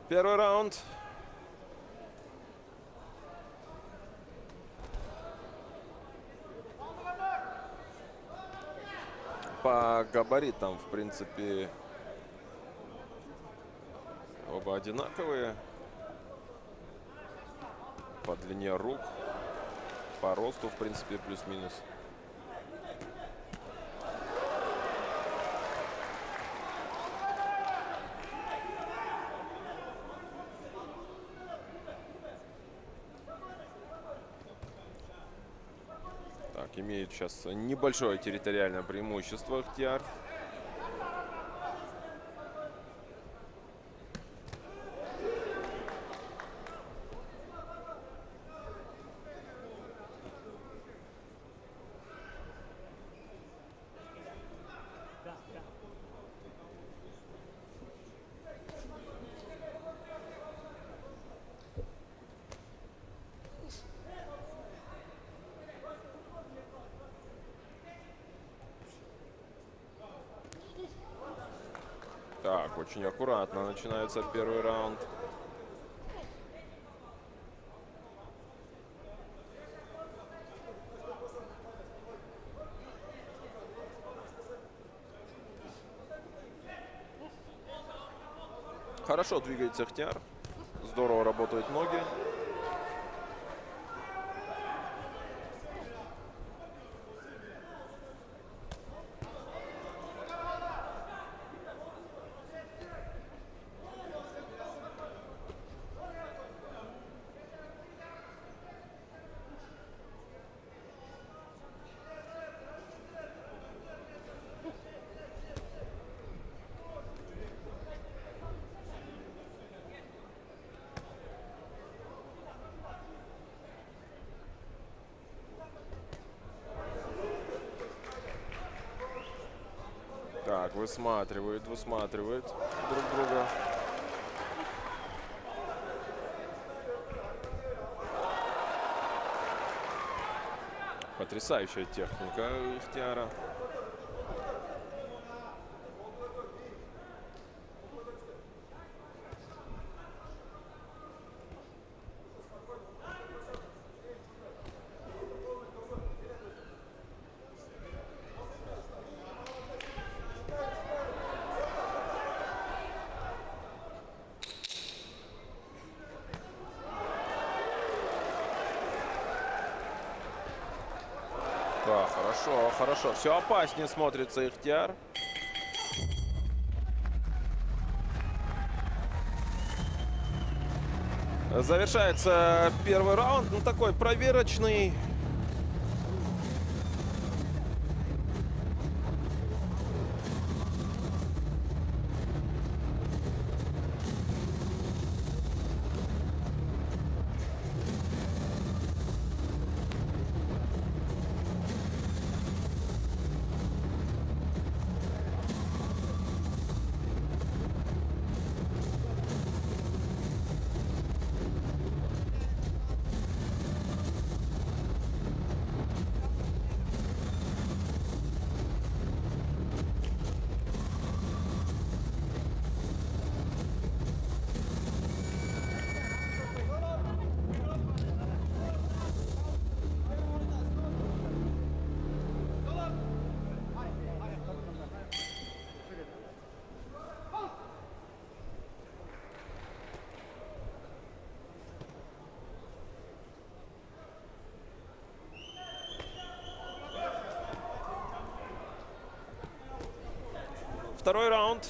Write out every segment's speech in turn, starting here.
Первый раунд. По габаритам, в принципе, оба одинаковые. По длине рук, по росту, в принципе, плюс-минус. Имеет сейчас небольшое территориальное преимущество Ихтиар. Так, очень аккуратно начинается первый раунд. Хорошо двигается Ихтиар. Здорово работают ноги. Так, высматривают друг друга. Потрясающая техника Ихтиара. Да, хорошо, хорошо. Все опаснее смотрится Ихтиар. Завершается первый раунд. Ну, такой проверочный. Второй раунд.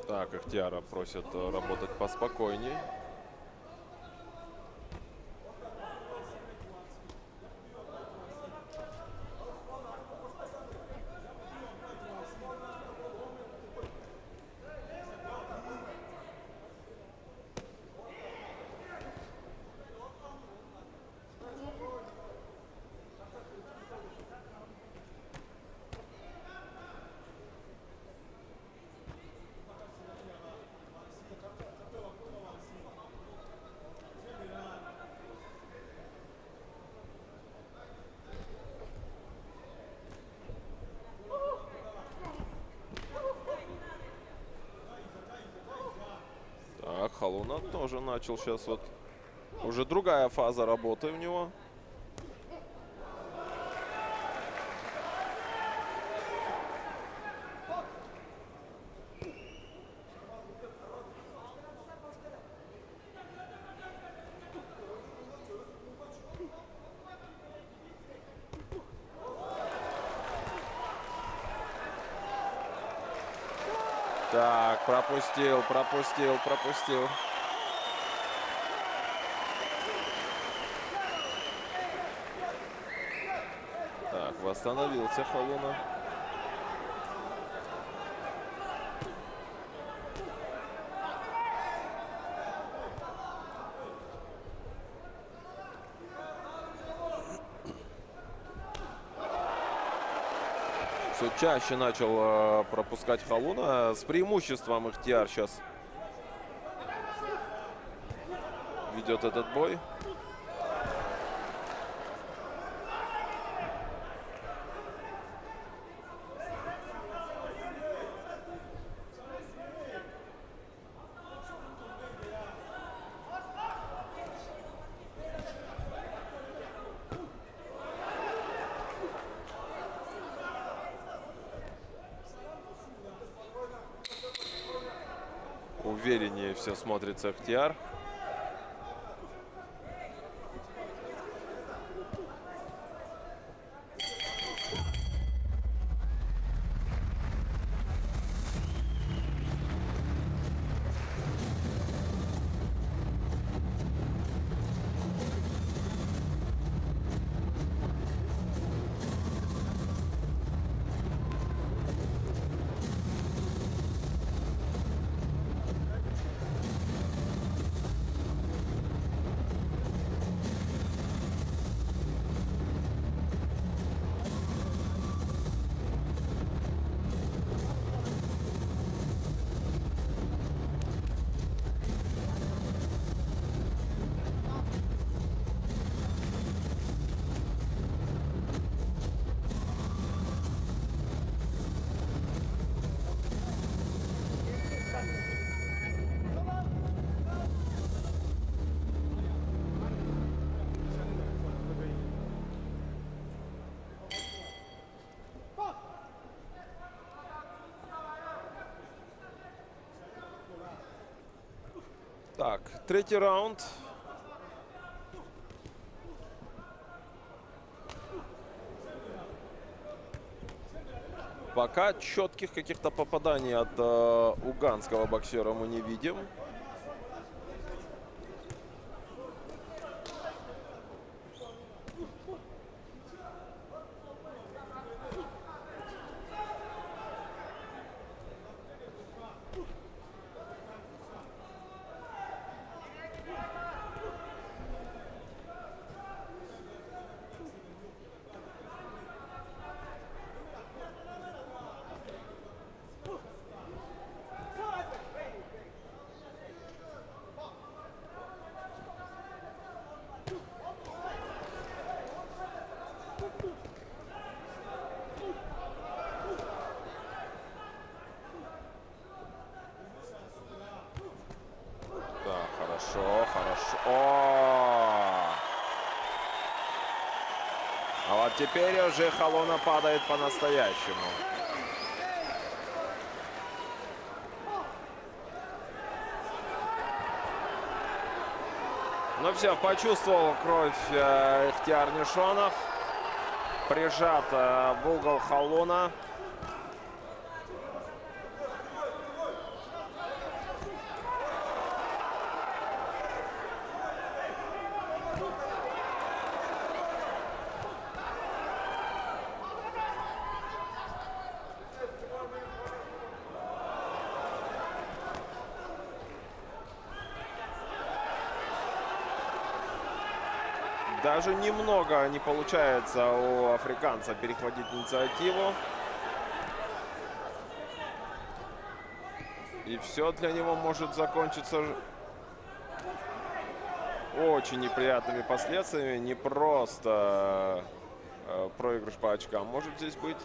Так, Ихтиара просят работать поспокойней. Халуна тоже начал сейчас вот. Уже другая фаза работы у него. Так, пропустил. Так, восстановился Халуна. Все чаще начал пропускать Халуна. С преимуществом Ихтиар сейчас ведет этот бой. Увереннее все смотрится Ихтиар. Так, третий раунд. Пока четких каких-то попаданий от уганского боксера мы не видим. Хорошо. А вот теперь уже Халуна падает по-настоящему. Ну все, почувствовал кровь Ихтиар Нишонов. Прижат в угол Халуна. Даже немного не получается у африканца перехватить инициативу. И все для него может закончиться очень неприятными последствиями. Не просто проигрыш по очкам может здесь быть.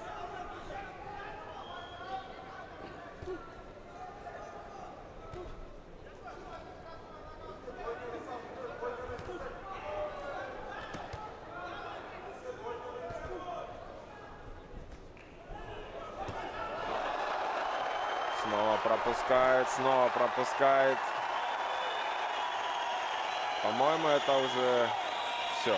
Снова пропускает, снова пропускает. По-моему, это уже все.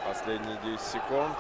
Последние 10 секунд.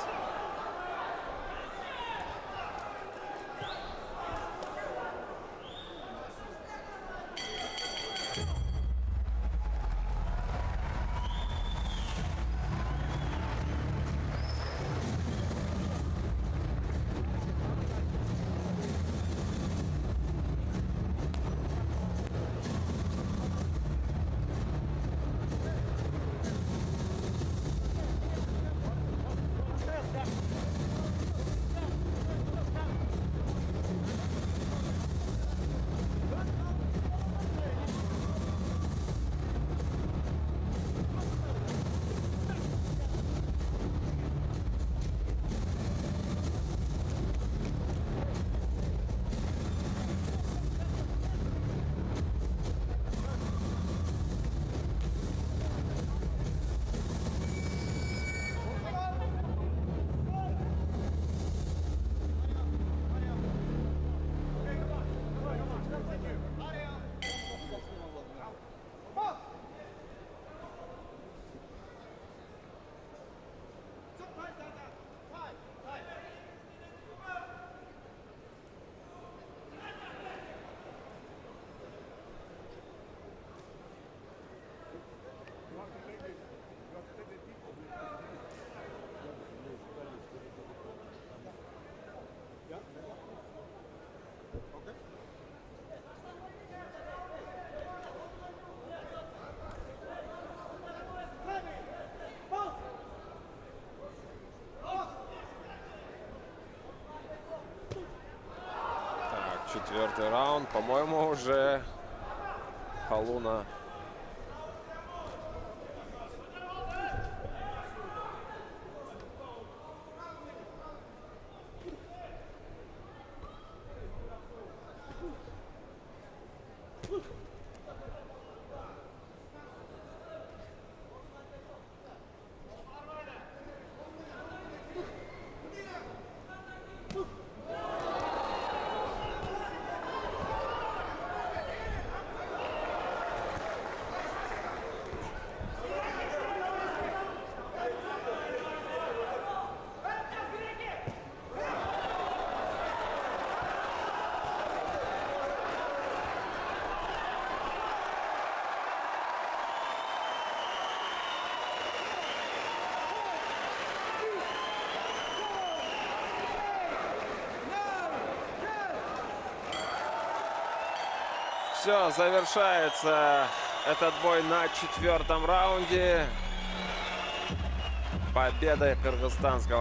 Четвертый раунд. По-моему, уже Халуна все, завершается этот бой на четвертом раунде победой кыргызстанского